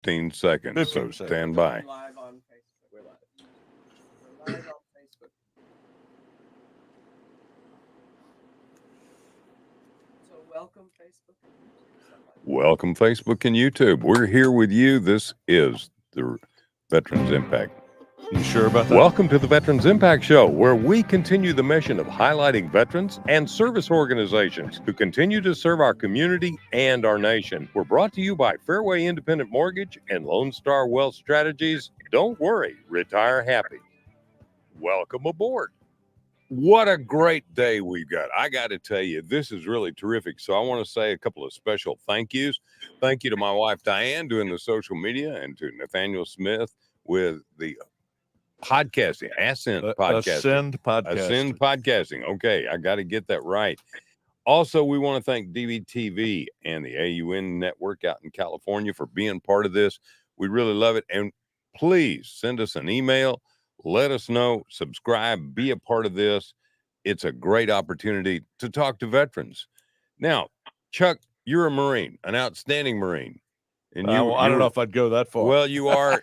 15 seconds. 15 So seconds. stand by. We're live on Facebook. We're live on Facebook. So welcome, Facebook. Welcome, Facebook and YouTube. We're here with you. This is the Veterans Impact. You sure about that? Welcome to the Veterans Impact Show, where we continue the mission of highlighting veterans and service organizations who continue to serve our community and our nation. We're brought to you by Fairway Independent Mortgage and Lone Star Wealth Strategies. Don't worry, retire happy. Welcome aboard. What a great day we've got. I got to tell you, this is really terrific. So I want to say a couple of special thank yous. Thank you to my wife, Diane, doing the social media, and to Nathaniel Smith with the podcasting, Ascend Podcasting. Okay, I got to get that right. Also, we want to thank DVTV and the AUN network out in California for being part of this. We really love it. And please send us an email. Let us know, subscribe, be a part of this. It's a great opportunity to talk to veterans. Now, Chuck, you're a Marine, an outstanding Marine. And I don't know if I'd go that far. Well, you are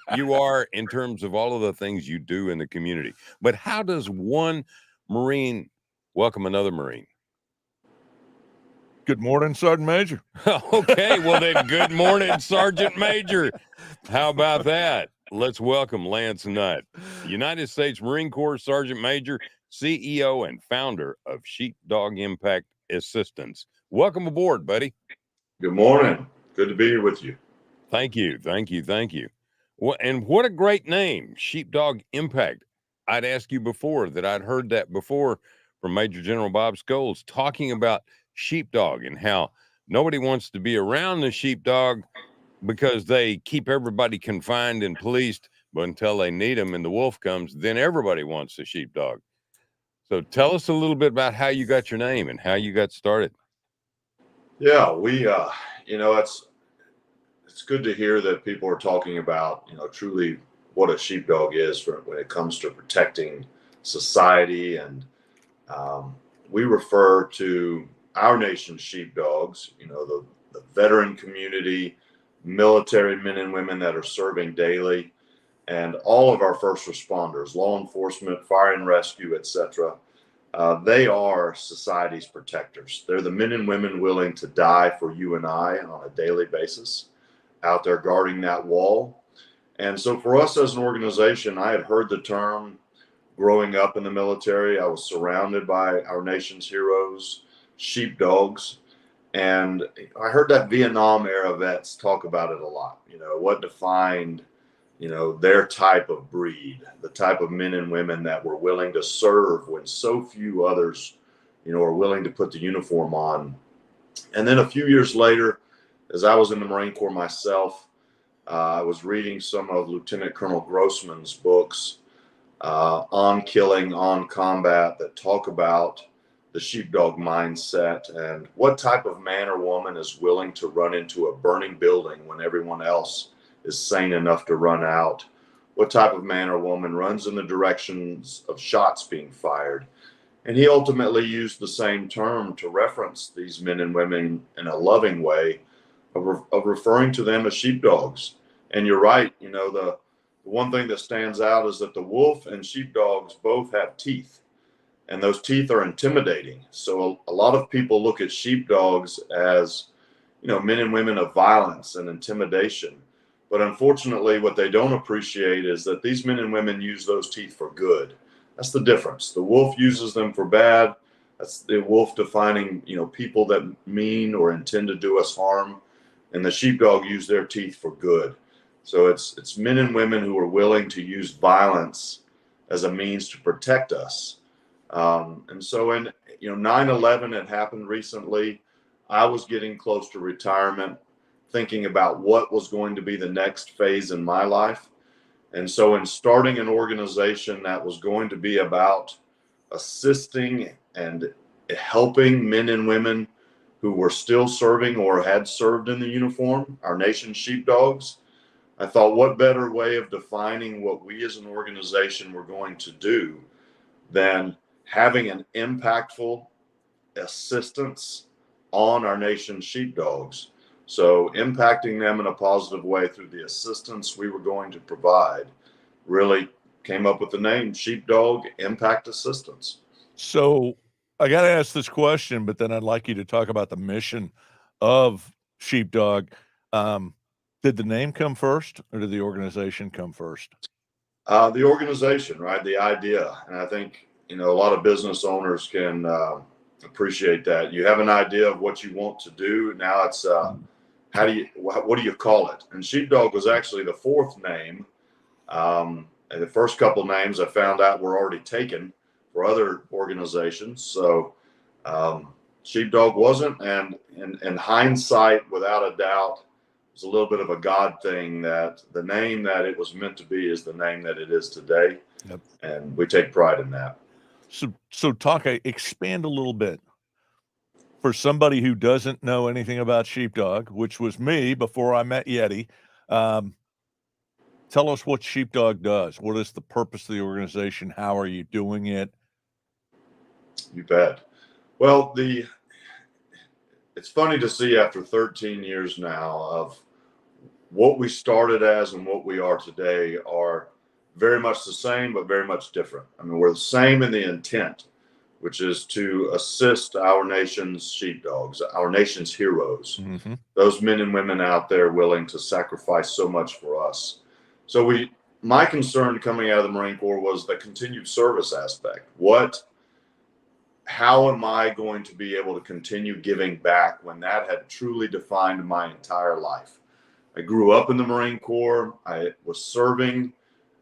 in terms of all of the things you do in the community. But how does one Marine welcome another Marine? Good morning, Sergeant Major. Okay, well then, good morning, Sergeant Major. How about that? Let's welcome Lance Nutt, United States Marine Corps Sergeant Major, CEO and founder of Sheepdog Impact Assistance. Welcome aboard, buddy. Good morning. Good to be here with you. Thank you. Well, and what a great name, Sheepdog Impact. I'd asked you before that I'd heard that before from Major General Bob Scholes talking about sheepdog and how nobody wants to be around the sheepdog because they keep everybody confined and policed, but until they need them and the wolf comes, then everybody wants the sheepdog. So tell us a little bit about how you got your name and how you got started. Yeah, we, it's good to hear that people are talking about, truly what a sheepdog is when it comes to protecting society. And we refer to our nation's sheepdogs, the veteran community, military men and women that are serving daily, and all of our first responders, law enforcement, fire and rescue, etc. They are society's protectors. They're the men and women willing to die for you and I on a daily basis, out there guarding that wall. And so for us as an organization, I had heard the term growing up in the military. I was surrounded by our nation's heroes, sheepdogs. And I heard that Vietnam era vets talk about it a lot, what defined, their type of breed, the type of men and women that were willing to serve when so few others, are willing to put the uniform on. And then a few years later, as I was in the Marine Corps myself, I was reading some of Lieutenant Colonel Grossman's books on killing, on combat, that talk about the sheepdog mindset and what type of man or woman is willing to run into a burning building when everyone else is sane enough to run out. What type of man or woman runs in the directions of shots being fired. And he ultimately used the same term to reference these men and women in a loving way of referring to them as sheepdogs. And you're right, the one thing that stands out is that the wolf and sheepdogs both have teeth, and those teeth are intimidating. So a lot of people look at sheepdogs as, men and women of violence and intimidation. But unfortunately, what they don't appreciate is that these men and women use those teeth for good. That's the difference. The wolf uses them for bad. That's the wolf defining, people that mean or intend to do us harm. And the sheepdog use their teeth for good. So it's men and women who are willing to use violence as a means to protect us. And so in 9/11 had happened recently. I was getting close to retirement, thinking about what was going to be the next phase in my life. And so in starting an organization that was going to be about assisting and helping men and women who were still serving or had served in the uniform, our nation's sheepdogs, I thought, what better way of defining what we as an organization were going to do than having an impactful assistance on our nation's sheepdogs. So impacting them in a positive way through the assistance we were going to provide really came up with the name Sheepdog Impact Assistance. So I got to ask this question, but then I'd like you to talk about the mission of Sheepdog. Did the name come first, or did the organization come first? The organization, right? The idea. And I think, a lot of business owners can appreciate that. You have an idea of what you want to do. Now it's what do you call it? And Sheepdog was actually the fourth name. And the first couple names I found out were already taken for other organizations. So Sheepdog wasn't. And in hindsight, without a doubt, it's a little bit of a God thing that the name that it was meant to be is the name that it is today. Yep. And we take pride in that. So expand a little bit for somebody who doesn't know anything about Sheepdog, which was me before I met Yeti. Tell us what Sheepdog does. What is the purpose of the organization? How are you doing it? You bet. Well, it's funny to see after 13 years now of what we started as and what we are today are very much the same, but very much different. I mean, we're the same in the intent, which is to assist our nation's sheepdogs, our nation's heroes, those men and women out there willing to sacrifice so much for us. So my concern coming out of the Marine Corps was the continued service aspect. How am I going to be able to continue giving back when that had truly defined my entire life? I grew up in the Marine Corps. I was serving.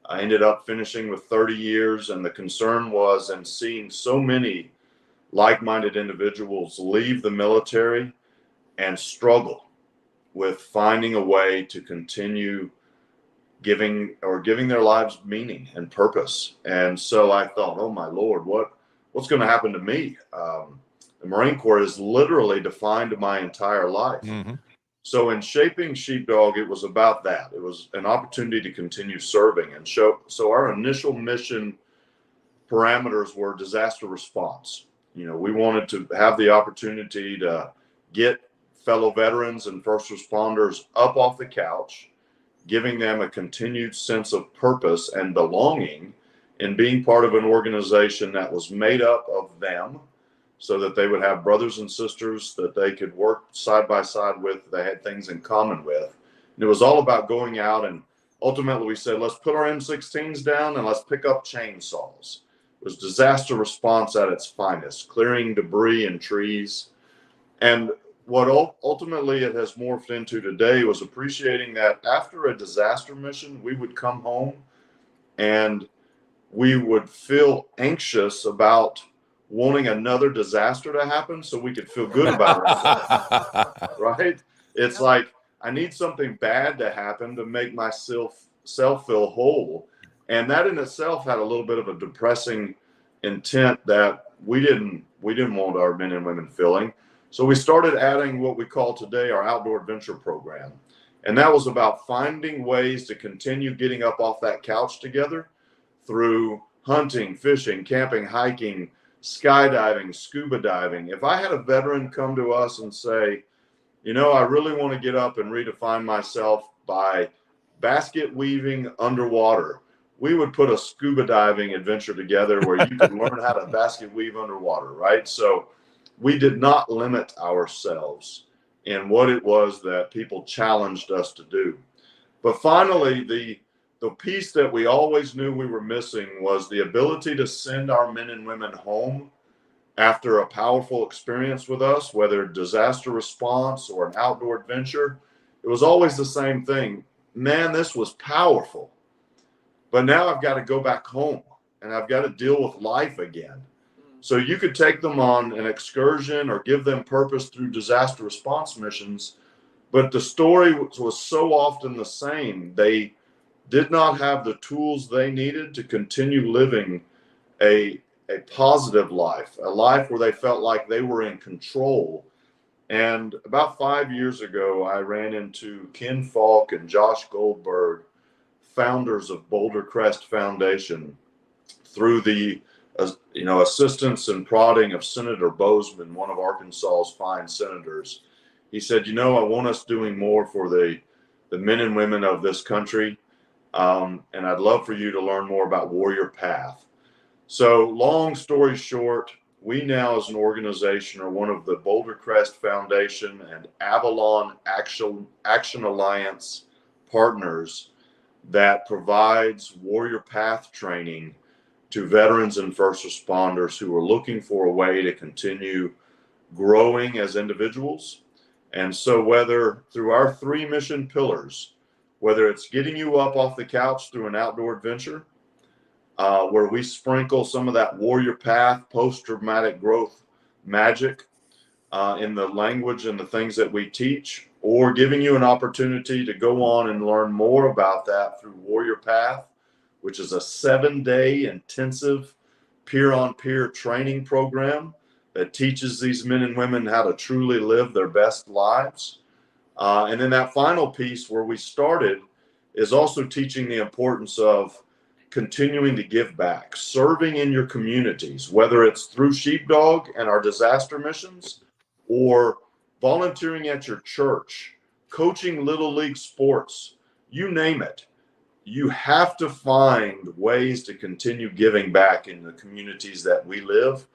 I ended up finishing with 30 years. And the concern was in seeing so many like-minded individuals leave the military and struggle with finding a way to continue giving their lives meaning and purpose. And so I thought, oh my Lord, what's going to happen to me? The Marine Corps has literally defined my entire life. So in shaping Sheepdog, it was about that. It was an opportunity to continue serving and so our initial mission parameters were disaster response. We wanted to have the opportunity to get fellow veterans and first responders up off the couch, giving them a continued sense of purpose and belonging in being part of an organization that was made up of them, so that they would have brothers and sisters that they could work side by side with, they had things in common with. And it was all about going out, and ultimately we said, let's put our M16s down and let's pick up chainsaws. It was disaster response at its finest, clearing debris and trees. And what ultimately it has morphed into today was appreciating that after a disaster mission, we would come home and we would feel anxious about wanting another disaster to happen so we could feel good about ourselves, right? It's like, I need something bad to happen to make myself feel whole. And that in itself had a little bit of a depressing intent that we didn't want our men and women feeling. So we started adding what we call today our outdoor adventure program. And that was about finding ways to continue getting up off that couch together through hunting, fishing, camping, hiking, skydiving, scuba diving. If I had a veteran come to us and say, I really want to get up and redefine myself by basket weaving underwater, we would put a scuba diving adventure together where you could learn how to basket weave underwater, right? So we did not limit ourselves in what it was that people challenged us to do. But finally, the piece that we always knew we were missing was the ability to send our men and women home after a powerful experience with us, whether disaster response or an outdoor adventure. It was always the same thing. Man, this was powerful. But now I've got to go back home and I've got to deal with life again. So you could take them on an excursion or give them purpose through disaster response missions, but the story was so often the same. They did not have the tools they needed to continue living a positive life, a life where they felt like they were in control. And about 5 years ago, I ran into Ken Falk and Josh Goldberg, founders of Boulder Crest Foundation, through the assistance and prodding of Senator Bozeman, one of Arkansas's fine senators. He said, I want us doing more for the men and women of this country. And I'd love for you to learn more about Warrior Path. So long story short, we now as an organization are one of the Boulder Crest Foundation and Avalon Action Alliance partners that provides Warrior Path training to veterans and first responders who are looking for a way to continue growing as individuals. And so whether through our 3 mission pillars, whether it's getting you up off the couch through an outdoor adventure, where we sprinkle some of that Warrior Path post-traumatic growth magic in the language and the things that we teach, or giving you an opportunity to go on and learn more about that through Warrior Path, which is a 7-day intensive peer-on-peer training program that teaches these men and women how to truly live their best lives. And then that final piece where we started is also teaching the importance of continuing to give back, serving in your communities, whether it's through Sheepdog and our disaster missions, or volunteering at your church, coaching little league sports, you name it. You have to find ways to continue giving back in the communities that we live.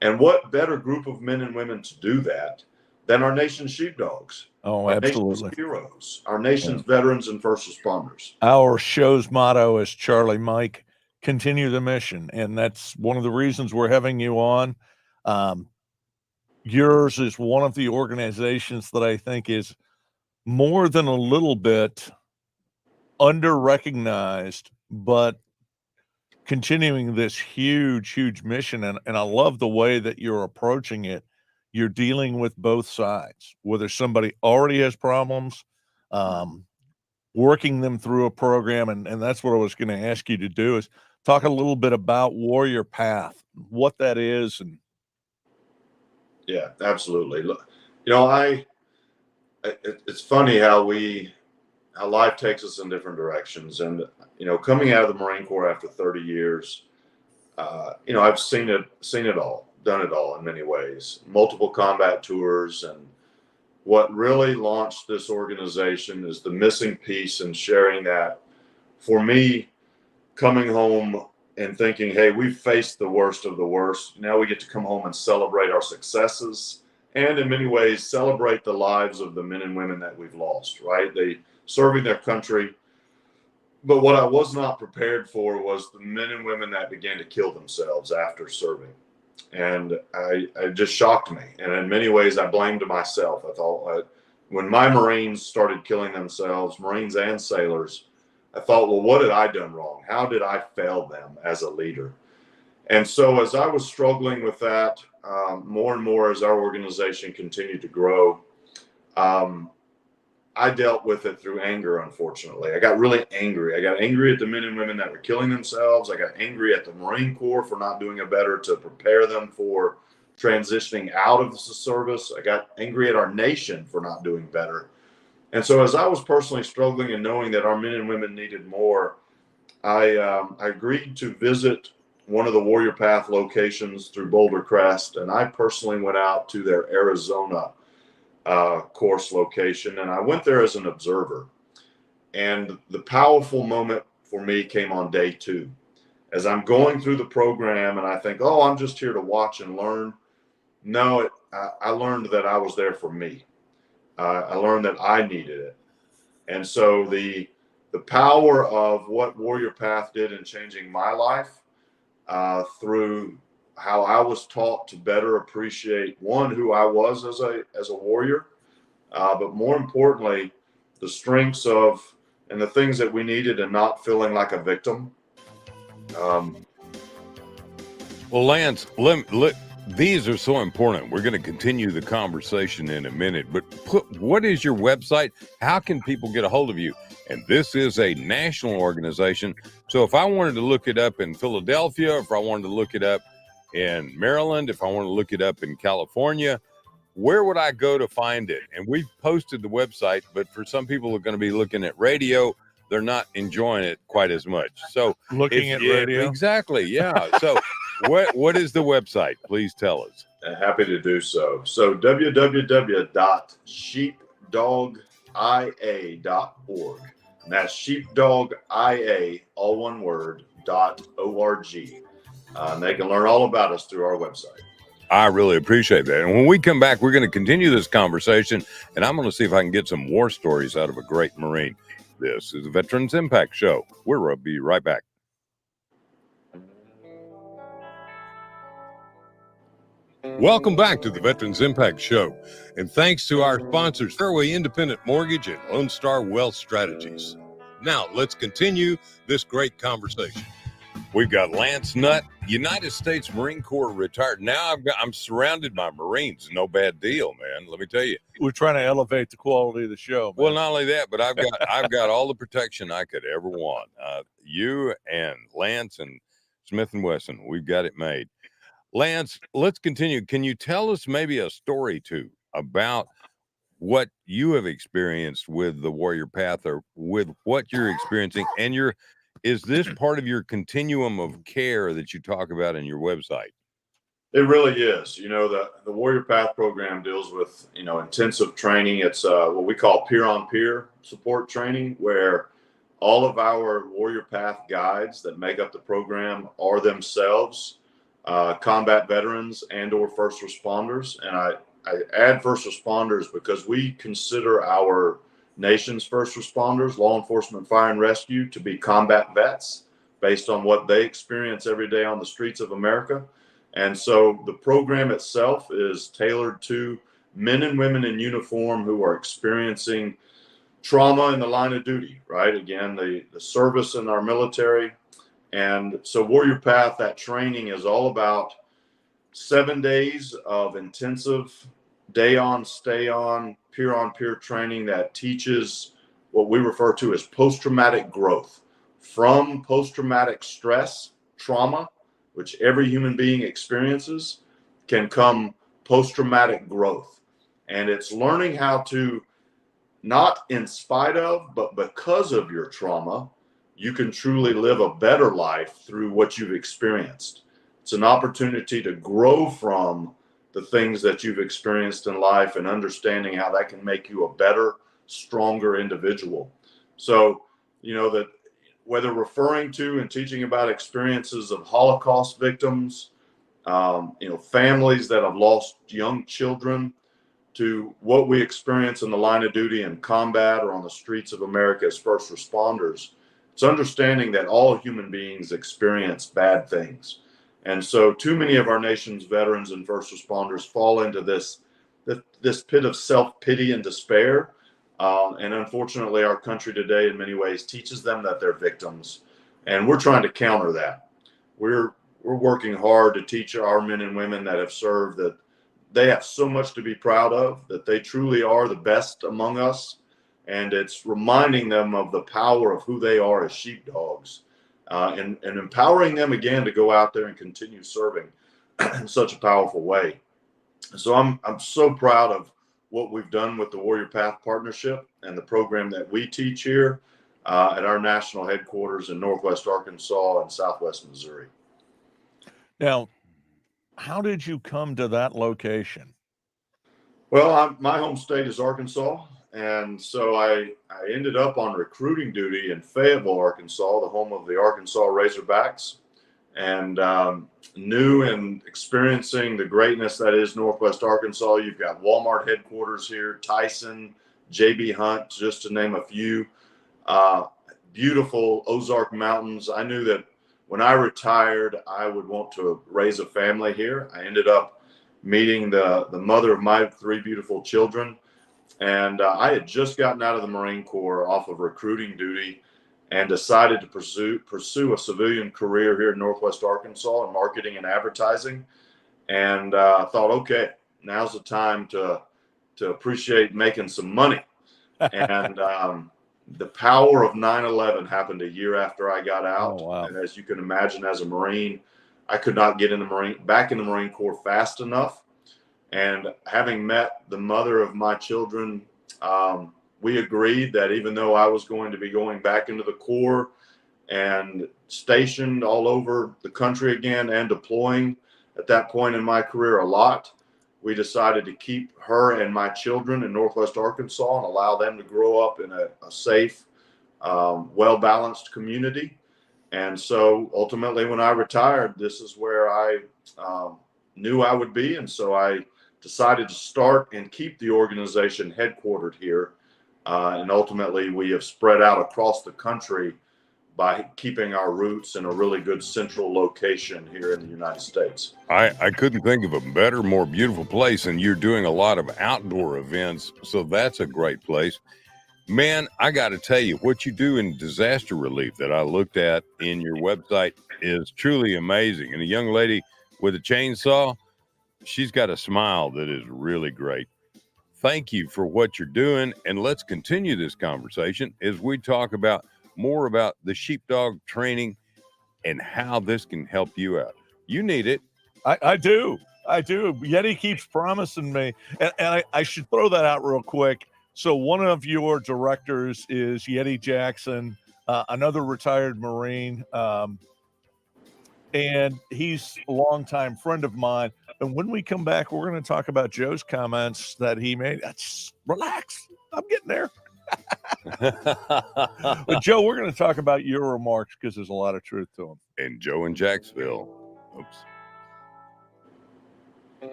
And what better group of men and women to do that than our nation's sheepdogs? Oh, our absolutely. Nation's heroes, our nation's veterans and first responders. Our show's motto is Charlie Mike, continue the mission. And that's one of the reasons we're having you on. Yours is one of the organizations that I think is more than a little bit under-recognized, but continuing this huge mission. And I love the way that you're approaching it. You're dealing with both sides, whether somebody already has problems, working them through a program. And that's what I was going to ask you to do, is talk a little bit about Warrior Path, what that is. And yeah, absolutely. Look, it's funny how life takes us in different directions. And, coming out of the Marine Corps after 30 years, I've seen it all, done it all in many ways, multiple combat tours. And what really launched this organization is the missing piece in sharing that. For me, coming home and thinking, hey, we've faced the worst of the worst. Now we get to come home and celebrate our successes, and in many ways celebrate the lives of the men and women that we've lost, right? They serving their country. But what I was not prepared for was the men and women that began to kill themselves after serving. And it just shocked me. And in many ways, I blamed myself. I thought when my Marines started killing themselves, Marines and sailors, I thought, well, what had I done wrong? How did I fail them as a leader? And so as I was struggling with that, more and more as our organization continued to grow, I dealt with it through anger, unfortunately. I got really angry. I got angry at the men and women that were killing themselves. I got angry at the Marine Corps for not doing a better to prepare them for transitioning out of the service. I got angry at our nation for not doing better. And so as I was personally struggling and knowing that our men and women needed more, I agreed to visit one of the Warrior Path locations through Boulder Crest. And I personally went out to their Arizona course location, and I went there as an observer. And the powerful moment for me came on day 2. As I'm going through the program and I think, oh, I'm just here to watch and learn. No, I learned that I was there for me. I learned that I needed it. And so the power of what Warrior Path did in changing my life through how I was taught to better appreciate, one, who I was as a warrior, but more importantly, the strengths of and the things that we needed, and not feeling like a victim. Well, Lance, these are so important. We're going to continue the conversation in a minute, but what is your website? How can people get a hold of you? And this is a national organization. So if I wanted to look it up in Philadelphia, if I wanted to look it up in Maryland, if I want to look it up in California, where would I go to find it? And we've posted the website, but for some people who are going to be looking at radio, they're not enjoying it quite as much. So looking at radio. Exactly. Yeah. So What is the website? Please tell us. Happy to do so. So www.sheepdogia.org. And that's sheepdogia, all one word, .org. And they can learn all about us through our website. I really appreciate that. And when we come back, we're going to continue this conversation, and I'm going to see if I can get some war stories out of a great Marine. This is the Veterans Impact Show. We'll be right back. Welcome back to the Veterans Impact Show. And thanks to our sponsors, Fairway Independent Mortgage and Lone Star Wealth Strategies. Now, let's continue this great conversation. We've got Lance Nutt, United States Marine Corps retired. Now I'm surrounded by Marines. No bad deal, man. Let me tell you. We're trying to elevate the quality of the show, man. Well, not only that, but I've got all the protection I could ever want. You and Lance and Smith & Wesson, we've got it made. Lance, let's continue. Can you tell us maybe a story too about what you have experienced with the Warrior Path, or with what you're experiencing, and is this part of your continuum of care that you talk about in your website? It really is. The Warrior Path program deals with, intensive training. It's what we call peer-on-peer support training, where all of our Warrior Path guides that make up the program are themselves combat veterans and or first responders. And I add first responders because we consider our nation's first responders, law enforcement, fire and rescue, to be combat vets based on what they experience every day on the streets of America. And so the program itself is tailored to men and women in uniform who are experiencing trauma in the line of duty, right? Again, the service in our military. And so Warrior Path, that training is all about 7 days of intensive day on, stay on, peer training that teaches what we refer to as post-traumatic growth. From post-traumatic stress, trauma, which every human being experiences, can come post-traumatic growth. And it's learning how to, not in spite of, but because of your trauma, you can truly live a better life through what you've experienced. It's an opportunity to grow from the things that you've experienced in life and understanding how that can make you a better, stronger individual. So, that whether referring to and teaching about experiences of Holocaust victims, families that have lost young children, to what we experience in the line of duty in combat or on the streets of America as first responders, it's understanding that all human beings experience bad things. And so too many of our nation's veterans and first responders fall into this pit of self-pity and despair. And unfortunately, our country today, in many ways, teaches them that they're victims. And we're trying to counter that. We're working hard to teach our men and women that have served that they have so much to be proud of, that they truly are the best among us. And it's reminding them of the power of who they are as sheepdogs, and empowering them again to go out there and continue serving in such a powerful way. So I'm so proud of what we've done with the Warrior Path Partnership and the program that we teach here at our national headquarters in Northwest Arkansas and Southwest Missouri. Now, how did you come to that location? Well, my home state is Arkansas. And so I ended up on recruiting duty in Fayetteville, Arkansas, the home of the Arkansas Razorbacks, and knew and experiencing the greatness that is Northwest Arkansas. You've got Walmart headquarters here, Tyson, J.B. Hunt, just to name a few. Beautiful Ozark Mountains. I knew that when I retired, I would want to raise a family here. I ended up meeting the mother of my 3 beautiful children. And I had just gotten out of the Marine Corps off of recruiting duty and decided to pursue a civilian career here in Northwest Arkansas in marketing and advertising. And thought, okay, now's the time to appreciate making some money. And the power of 9/11 happened a year after I got out. Oh, wow. And as you can imagine, as a Marine, I could not get back in the Marine Corps fast enough. And having met the mother of my children, we agreed that even though I was going to be going back into the Corps and stationed all over the country again and deploying at that point in my career a lot, we decided to keep her and my children in Northwest Arkansas and allow them to grow up in a safe, well-balanced community. And so ultimately, when I retired, this is where I knew I would be. And so I decided to start and keep the organization headquartered here. And ultimately, we have spread out across the country by keeping our roots in a really good central location here in the United States. I couldn't think of a better, more beautiful place, and you're doing a lot of outdoor events, so that's a great place. Man, I got to tell you, what you do in disaster relief that I looked at in your website is truly amazing. And a young lady with a chainsaw, she's got a smile that is really great. Thank you for what you're doing, and let's continue this conversation as we talk about more about the sheepdog training and how this can help you out. You need it. I do. Yeti keeps promising me, and I should throw that out real quick. So one of your directors is Yeti Jackson, another retired Marine, and he's a longtime friend of mine. And when we come back, we're going to talk about Joe's comments that he made. Just relax. I'm getting there. But Joe, we're going to talk about your remarks because there's a lot of truth to them. And Joe in Jacksonville. Oops.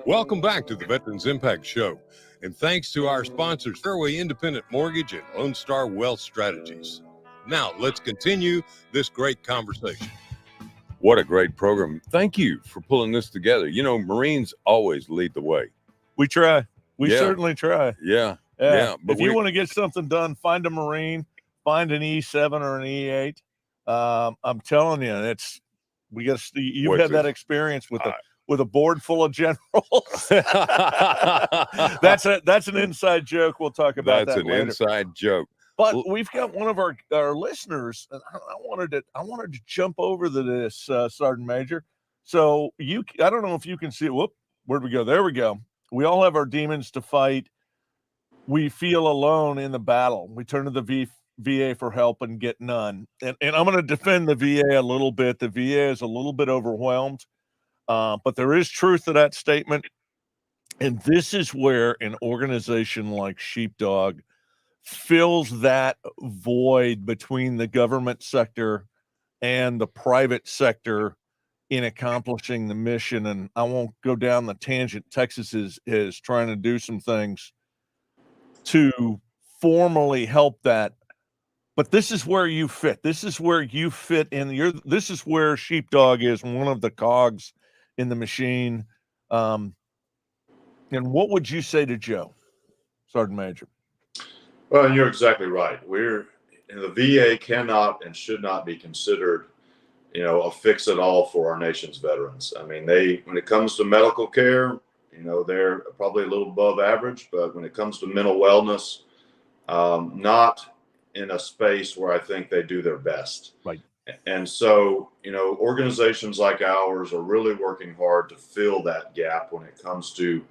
Welcome back to the Veterans Impact Show. And thanks to our sponsors, Fairway Independent Mortgage and Lone Star Wealth Strategies. Now, let's continue this great conversation. What a great program. Thank you for pulling this together. You know, Marines always lead the way. We try. We certainly try. Yeah. But if you want to get something done, find a Marine, find an E7 or an E8. I'm telling you, you've had that experience with a board full of generals. That's an inside joke. We'll talk about that later. That's an inside joke. But we've got one of our listeners, and I wanted to jump over to this, Sergeant Major. So I don't know if you can see it. Whoop, where'd we go? There we go. We all have our demons to fight. We feel alone in the battle. We turn to the VA for help and get none. And I'm going to defend the VA a little bit. The VA is a little bit overwhelmed, but there is truth to that statement. And this is where an organization like Sheepdog fills that void between the government sector and the private sector in accomplishing the mission. And I won't go down the tangent. Texas is trying to do some things to formally help that. But this is where you fit. This is where you fit in. This is where Sheepdog is one of the cogs in the machine. And what would you say to Joe, Sergeant Major? Well, you're exactly right. The VA cannot and should not be considered, a fix-it-all for our nation's veterans. I mean, when it comes to medical care, they're probably a little above average, but when it comes to mental wellness, not in a space where I think they do their best. Right. And so, organizations like ours are really working hard to fill that gap when it comes to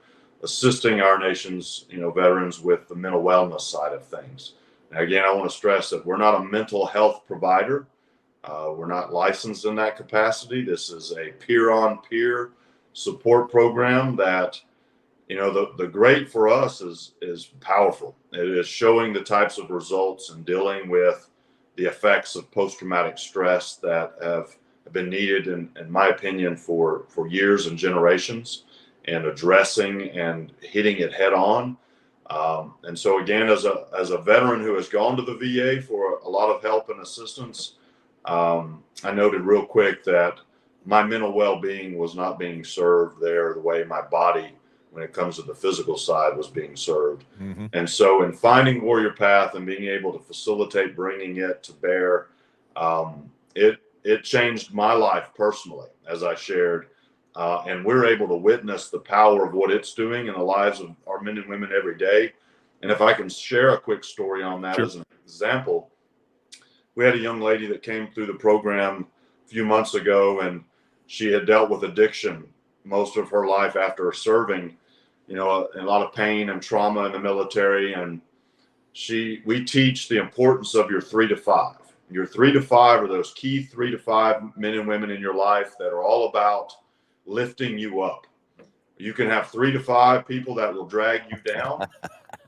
assisting our nation's, veterans with the mental wellness side of things. And again, I want to stress that we're not a mental health provider. We're not licensed in that capacity. This is a peer-on-peer support program that, the great for us is powerful. It is showing the types of results and dealing with the effects of post-traumatic stress that have been needed, in my opinion, for years and generations, and addressing and hitting it head on. And so again, as a veteran who has gone to the VA for a lot of help and assistance, I noted real quick that my mental well-being was not being served there the way my body, when it comes to the physical side, was being served. Mm-hmm. And so in finding Warrior Path and being able to facilitate bringing it to bear, it changed my life personally, as I shared. And we're able to witness the power of what it's doing in the lives of our men and women every day. And if I can share a quick story on that as an example, we had a young lady that came through the program a few months ago, and she had dealt with addiction most of her life after serving, a lot of pain and trauma in the military. And we teach the importance of your 3 to 5. Your 3 to 5 are those key 3 to 5 men and women in your life that are all about lifting you up. You can have 3 to 5 people that will drag you down,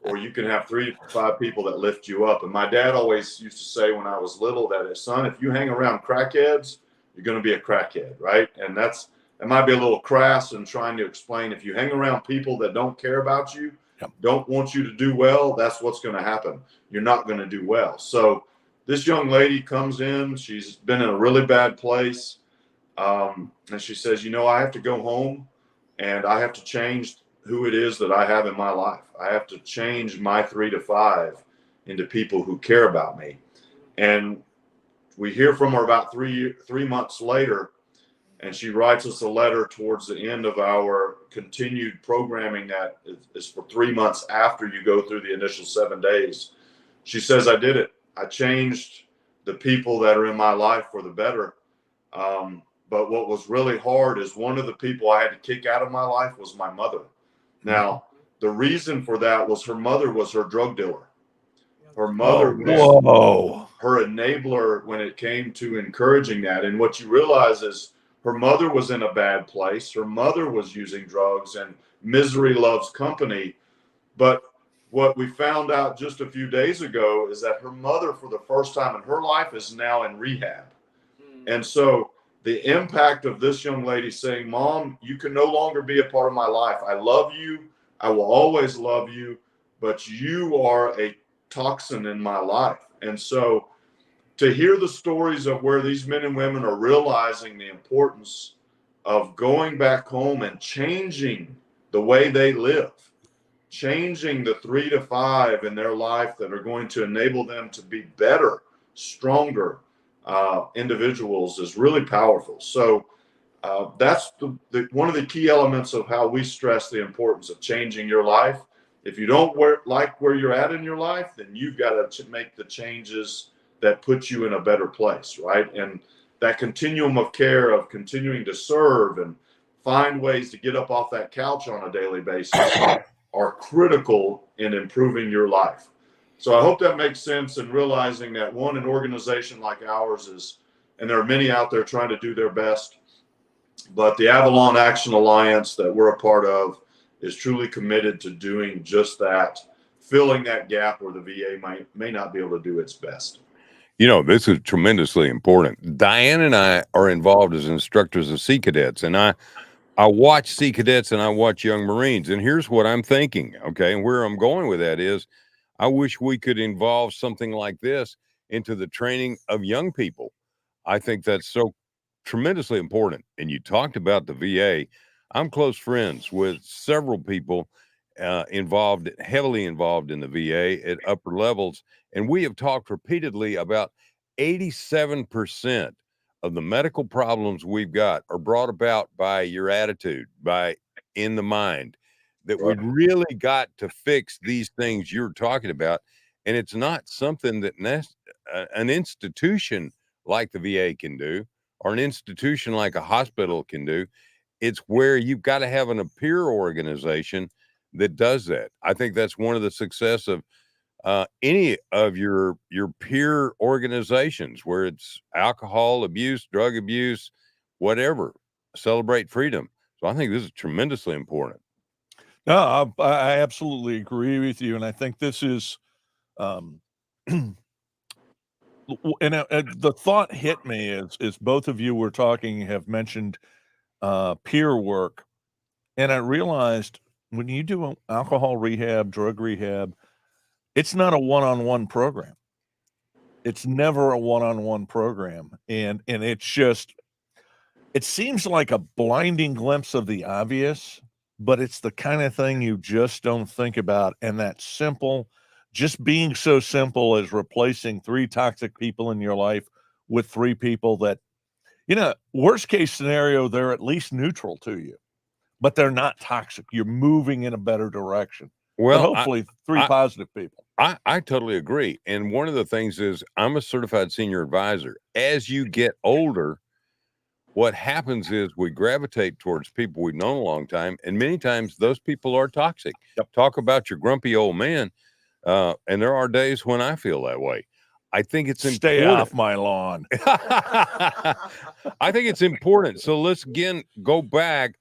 or you can have 3 to 5 people that lift you up. And my dad always used to say when I was little that, son, if you hang around crackheads, you're going to be a crackhead, right? And that might be a little crass in trying to explain. If you hang around people that don't care about you, don't want you to do well, that's what's going to happen. You're not going to do well. So this young lady comes in. She's been in a really bad place. And she says, I have to go home and I have to change who it is that I have in my life. I have to change my 3 to 5 into people who care about me. And we hear from her about three months later, and she writes us a letter towards the end of our continued programming that is for 3 months after you go through the initial 7 days. She says, I did it. I changed the people that are in my life for the better. But what was really hard is one of the people I had to kick out of my life was my mother. Now, the reason for that was her mother was her drug dealer. Her mother was her enabler when it came to encouraging that. And what you realize is her mother was in a bad place. Her mother was using drugs, and misery loves company. But what we found out just a few days ago is that her mother, for the first time in her life, is now in rehab. And so the impact of this young lady saying, Mom, you can no longer be a part of my life. I love you. I will always love you, but you are a toxin in my life. And so to hear the stories of where these men and women are realizing the importance of going back home and changing the way they live, changing the 3 to 5 in their life that are going to enable them to be better, stronger individuals is really powerful. So that's one of the key elements of how we stress the importance of changing your life. If you don't like where you're at in your life, then you've got to make the changes that put you in a better place, right? And that continuum of care of continuing to serve and find ways to get up off that couch on a daily basis are critical in improving your life. So I hope that makes sense in realizing that an organization like ours is, and there are many out there trying to do their best, but the Avalon Action Alliance that we're a part of is truly committed to doing just that, filling that gap where the VA may not be able to do its best. This is tremendously important. Diane and I are involved as instructors of Sea Cadets, and I watch Sea Cadets and I watch young Marines, and here's what I'm thinking, okay? And where I'm going with that is I wish we could involve something like this into the training of young people. I think that's so tremendously important. And you talked about the VA. I'm close friends with several people heavily involved in the VA at upper levels. And we have talked repeatedly about 87% of the medical problems we've got are brought about by your attitude, in the mind, that we really got to fix these things you're talking about. And it's not something that an institution like the VA can do, or an institution like a hospital can do. It's where you've got to have a peer organization that does that. I think that's one of the success of any of your peer organizations, where it's alcohol abuse, drug abuse, whatever. Celebrate freedom. So I think this is tremendously important. No, I absolutely agree with you, and I think this is, and the thought hit me as both of you were talking, have mentioned peer work, and I realized when you do alcohol rehab, drug rehab, it's not a one-on-one program. It's never a one-on-one program, and it's just, it seems like a blinding glimpse of the obvious, but it's the kind of thing you just don't think about. And that simple, just being so simple as replacing 3 toxic people in your life with 3 people that, worst case scenario, they're at least neutral to you, but they're not toxic. You're moving in a better direction. Well, but hopefully 3 positive people. I totally agree. And one of the things is I'm a certified senior advisor. As you get older, what happens is we gravitate towards people we've known a long time, and many times those people are toxic. Talk about your grumpy old man, and there are days when I feel that way. I think it's Stay important. off my lawn. I think it's important. So let's again go back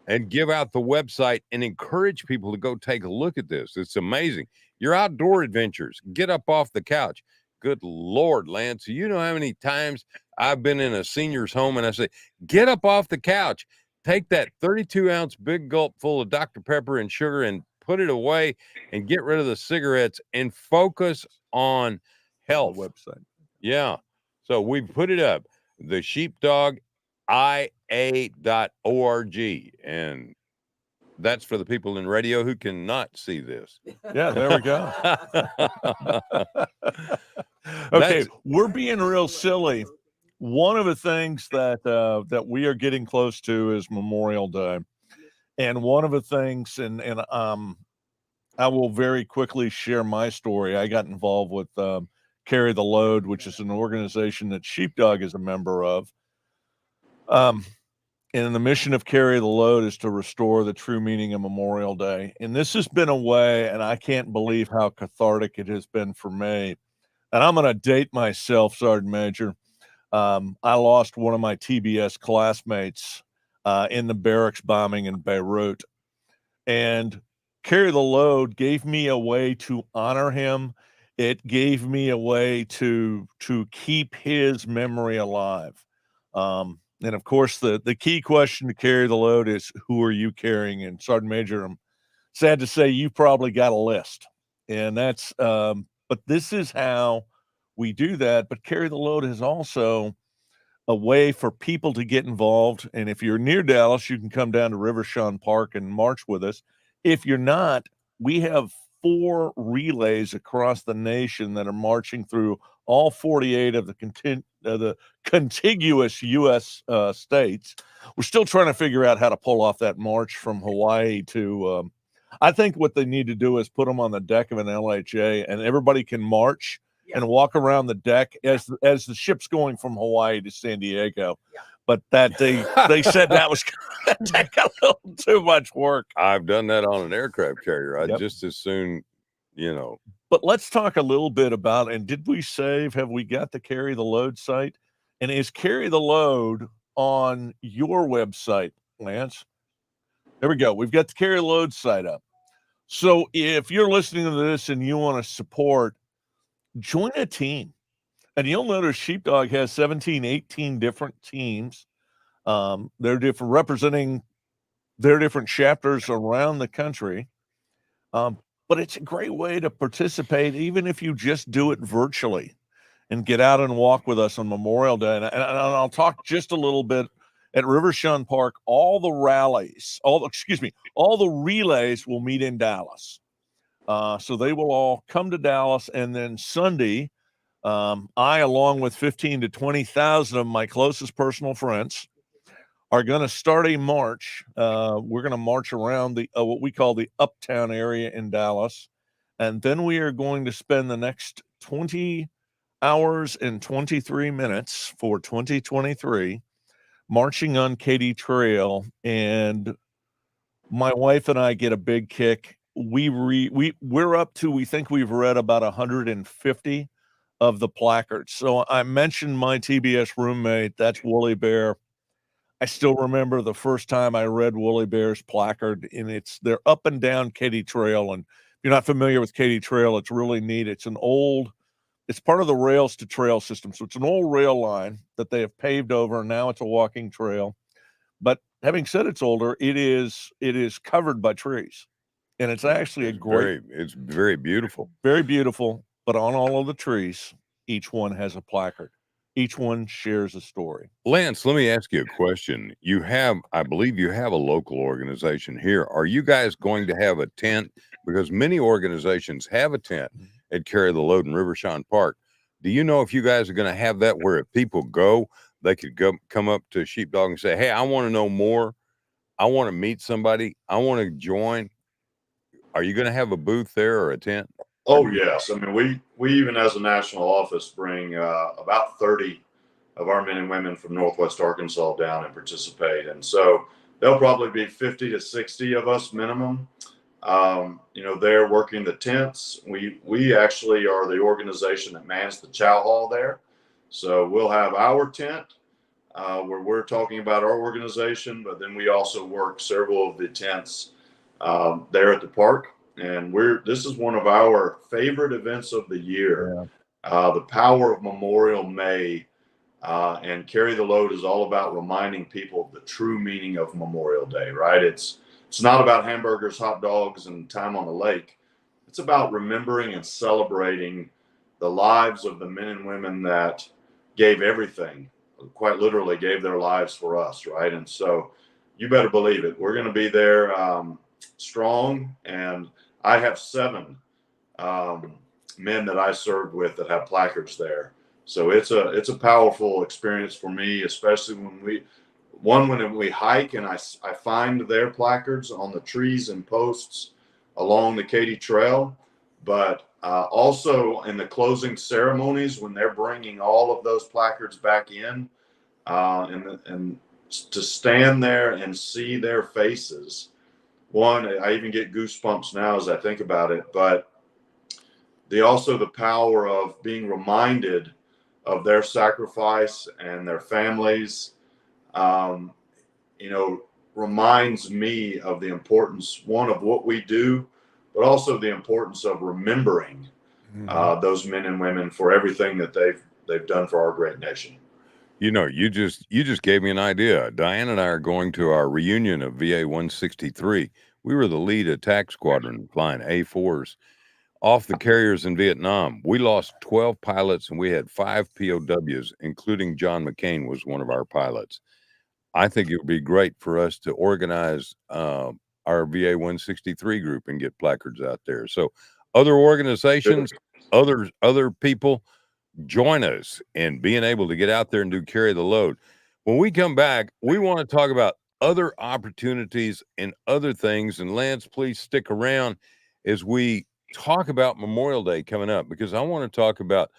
and give out the website and encourage people to go take a look at this. It's amazing. Your outdoor adventures, get up off the couch. Good Lord, Lance, you know how many times I've been in a senior's home and I say, get up off the couch, take that 32-ounce big gulp full of Dr. Pepper and sugar and put it away and get rid of the cigarettes and focus on health. The website. Yeah. So we put it up, the sheepdogIA.org. And that's for the people in radio who cannot see this. Yeah, there we go. Okay, we're being real silly. One of the things that we are getting close to is Memorial Day. And one of the things, and I will very quickly share my story. I got involved with Carry the Load, which is an organization that Sheepdog is a member of. And the mission of Carry the Load is to restore the true meaning of Memorial Day. And this has been a way, and I can't believe how cathartic it has been for me. And I'm going to date myself, Sergeant Major. I lost one of my TBS classmates in the barracks bombing in Beirut. And Carry the Load gave me a way to honor him. It gave me a way to keep his memory alive. And of course, the key question to Carry the Load is, who are you carrying? And Sergeant Major, I'm sad to say you've probably got a list. And that's, but this is how we do that. But Carry the Load is also a way for people to get involved. And if you're near Dallas, you can come down to Rivershawn Park and march with us. If you're not, we have 4 relays across the nation that are marching through all 48 of the contiguous U.S. States. We're still trying to figure out how to pull off that march from Hawaii to, I think what they need to do is put them on the deck of an LHA and everybody can march and walk around the deck as the ship's going from Hawaii to San Diego. Yeah. But that they said that was going to take a little too much work. I've done that on an aircraft carrier. I'd Yep. just as soon, But let's talk a little bit about, and have we got the Carry the Load site? And is Carry the Load on your website, Lance? There we go. We've got the Carry the Load site up. So if you're listening to this and you want to support, join a team. And you'll notice Sheepdog has 17, 18 different teams. They're different, representing their different chapters around the country. But it's a great way to participate, even if you just do it virtually and get out and walk with us on Memorial Day. And I'll talk just a little bit at Rivershawn Park. All the relays will meet in Dallas. So they will all come to Dallas. And then Sunday, I, along with 15 to 20,000 of my closest personal friends, are going to start a march. We're going to march around the what we call the Uptown area in Dallas. And then we are going to spend the next 20 hours and 23 minutes for 2023 marching on Katy Trail. And my wife and I get a big kick. We're up to, we think we've read about 150 of the placards. So I mentioned my TBS roommate, that's Woolly Bear. I still remember the first time I read Woolly Bear's placard, and they're up and down Katy Trail. And if you're not familiar with Katy Trail, it's really neat. It's part of the Rails to Trail system. So it's an old rail line that they have paved over, and now it's a walking trail. But having said it's older, it is covered by trees. And it's actually it's very beautiful. Very beautiful. But on all of the trees, each one has a placard. Each one shares a story. Lance, let me ask you a question. I believe you have a local organization here. Are you guys going to have a tent? Because many organizations have a tent at Carry the Load in Rivershawn Park. Do you know if you guys are going to have that where if people go, they could come up to Sheepdog and say, hey, I want to know more. I want to meet somebody. I want to join. Are you going to have a booth there or a tent? Oh, yes. I mean, we even as a national office bring about 30 of our men and women from Northwest Arkansas down and participate. And so there'll probably be 50 to 60 of us minimum. they're working the tents. We actually are the organization that mans the chow hall there. So we'll have our tent where we're talking about our organization, but then we also work several of the tents there at the park. And this is one of our favorite events of the year. The Power of Memorial May and Carry the Load is all about reminding people of the true meaning of Memorial Day, right? It's not about hamburgers, hot dogs, and time on the lake. It's about remembering and celebrating the lives of the men and women that gave everything, quite literally gave their lives for us, right? And so you better believe it. We're going to be there strong. And I have 7 men that I served with that have placards there. So it's a powerful experience for me, especially when we hike and I find their placards on the trees and posts along the Katy Trail, but also in the closing ceremonies when they're bringing all of those placards back in, and to stand there and see their faces. One, I even get goosebumps now as I think about it, but the power of being reminded of their sacrifice and their families, reminds me of the importance, one, of what we do, but also the importance of remembering those men and women for everything that they've done for our great nation. You just gave me an idea. Diane and I are going to our reunion of VA 163. We were the lead attack squadron flying A4s off the carriers in Vietnam. We lost 12 pilots and we had 5 POWs, including John McCain was one of our pilots. I think it would be great for us to organize our VA 163 group and get placards out there. So other organizations, other people, join us in being able to get out there and carry the load. When we come back, we want to talk about other opportunities and other things. And Lance, please stick around as we talk about Memorial Day coming up, because I want to talk about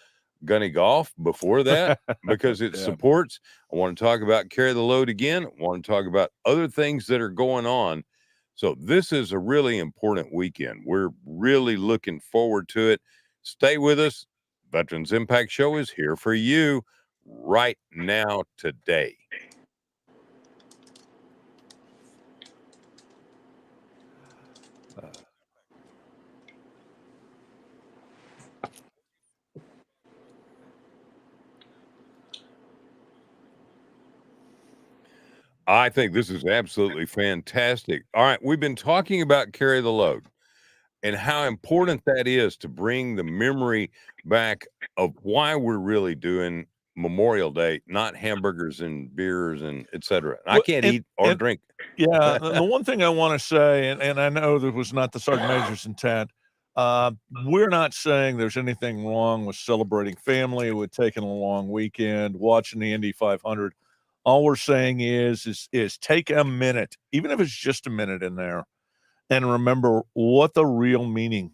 gunny golf before that because it supports. I want to talk about Carry the Load again. I want to talk about other things that are going on. So this is a really important weekend. We're really looking forward to it. Stay with us. Veterans Impact Show is here for you right now today. I think this is absolutely fantastic. All right, we've been talking about Carry the Load and how important that is to bring the memory back of why we're really doing Memorial Day, not hamburgers and beers and etc. I can't eat or drink. Yeah, the one thing I want to say, and I know that was not the Sergeant Major's intent, we're not saying there's anything wrong with celebrating family, with taking a long weekend, watching the Indy 500. All we're saying is take a minute, even if it's just a minute in there, and remember what the real meaning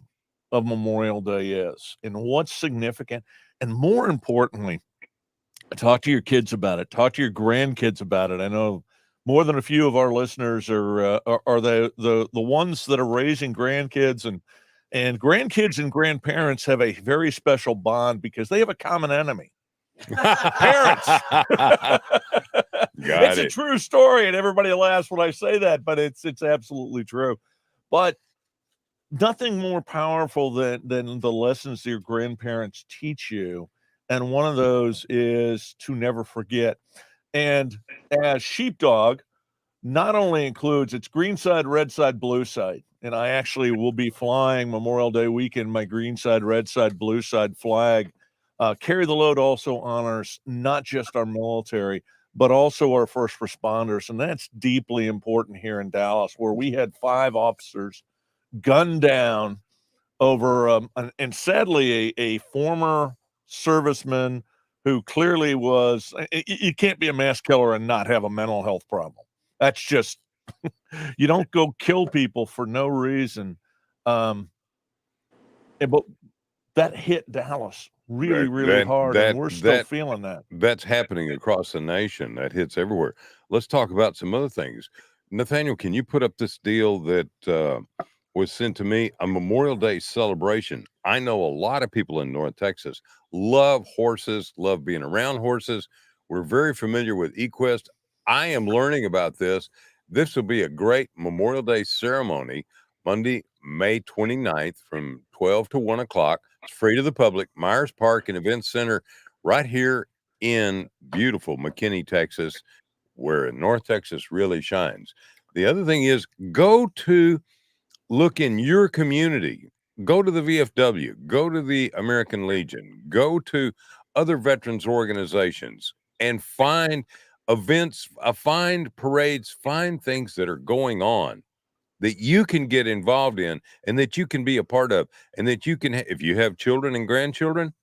of Memorial Day is and what's significant. And more importantly, talk to your kids about it. Talk to your grandkids about it. I know more than a few of our listeners are the ones that are raising grandkids, and grandkids and grandparents have a very special bond because they have a common enemy. Parents. It's a true story, and everybody laughs when I say that, but it's absolutely true. But nothing more powerful than the lessons your grandparents teach you, and one of those is to never forget. And as Sheepdog, not only includes its green side, red side, blue side, and I actually will be flying Memorial Day weekend my green side, red side, blue side flag. Carry the Load also honors not just our military, but also our first responders. And that's deeply important here in Dallas, where we had 5 officers gunned down over, and sadly, a former serviceman who clearly was, you can't be a mass killer and not have a mental health problem. That's just, you don't go kill people for no reason. But that hit Dallas really hard, and we're still feeling that. That's happening across the nation. That hits everywhere. Let's talk about some other things. Nathaniel, can you put up this deal that was sent to me, a Memorial Day celebration. I know a lot of people in North Texas love horses, love being around horses. We're very familiar with eQuest. I am learning about this. This will be a great Memorial Day ceremony, Monday, May 29th from 12 to 1 o'clock. It's free to the public, Myers Park and Event Center, right here in beautiful McKinney, Texas, where North Texas really shines. The other thing is look in your community, go to the VFW, go to the American Legion, go to other veterans organizations and find events, find parades, find things that are going on that you can get involved in and that you can be a part of, and that you can, if you have children and grandchildren,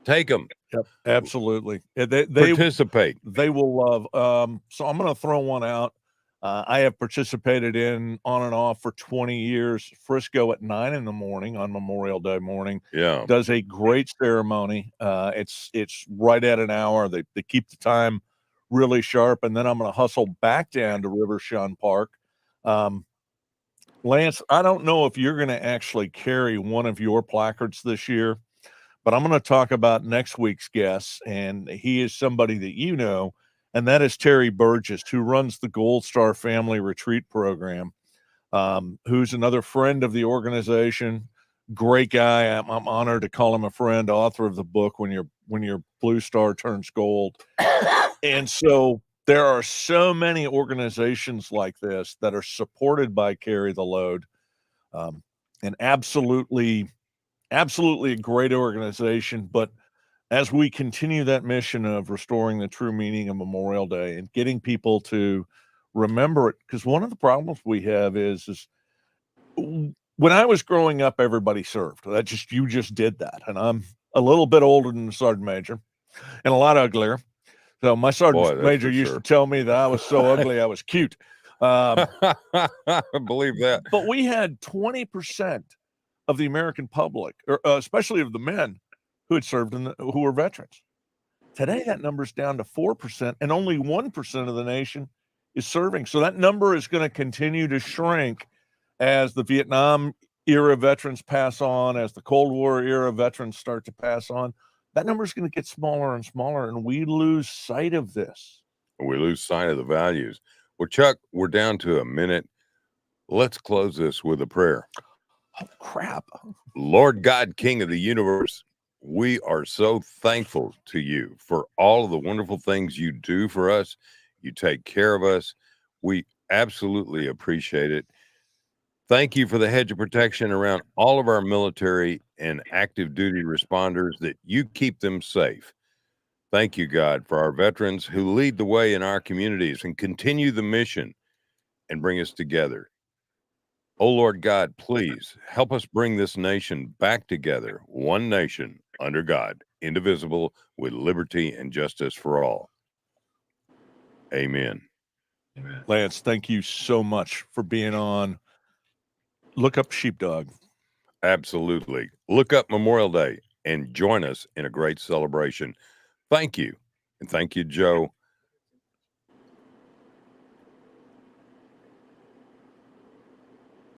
take them. Yep, absolutely. Participate. They will love. So I'm going to throw one out. I have participated in on and off for 20 years. Frisco at 9 in the morning on Memorial Day morning. Yeah. Does a great ceremony. It's right at an hour. They keep the time really sharp. And then I'm going to hustle back down to Rivershun Park. Lance, I don't know if you're going to actually carry one of your placards this year, but I'm going to talk about next week's guest, and he is somebody that you know, and that is Terry Burgess, who runs the Gold Star Family Retreat Program, who's another friend of the organization. Great guy. I'm honored to call him a friend, author of the book, When Your Blue Star Turns Gold. And so there are so many organizations like this that are supported by Carry the Load, and absolutely a great organization. But as we continue that mission of restoring the true meaning of Memorial Day and getting people to remember it, because one of the problems we have is when I was growing up, everybody served. You just did that. And I'm a little bit older than the sergeant major and a lot uglier. So my sergeant major used to tell me that I was so ugly, I was cute. I believe that. But we had 20% of the American public, or especially of the men who had served who were veterans. Today, that number's down to 4%, and only 1% of the nation is serving. So that number is going to continue to shrink as the Vietnam era veterans pass on, as the Cold War era veterans start to pass on. That number is going to get smaller and smaller, and we lose sight of this. We lose sight of the values. Well, Chuck, we're down to a minute. Let's close this with a prayer. Oh, crap. Lord God, King of the universe, we are so thankful to you for all of the wonderful things you do for us. You take care of us. We absolutely appreciate it. Thank you for the hedge of protection around all of our military and active duty responders, that you keep them safe. Thank you, God, for our veterans who lead the way in our communities and continue the mission and bring us together. Oh, Lord God, please help us bring this nation back together, one nation under God, indivisible, with liberty and justice for all. Amen. Amen. Lance, thank you so much for being on. Look up Sheepdog. Absolutely. Look up Memorial Day and join us in a great celebration. Thank you. And thank you, Joe.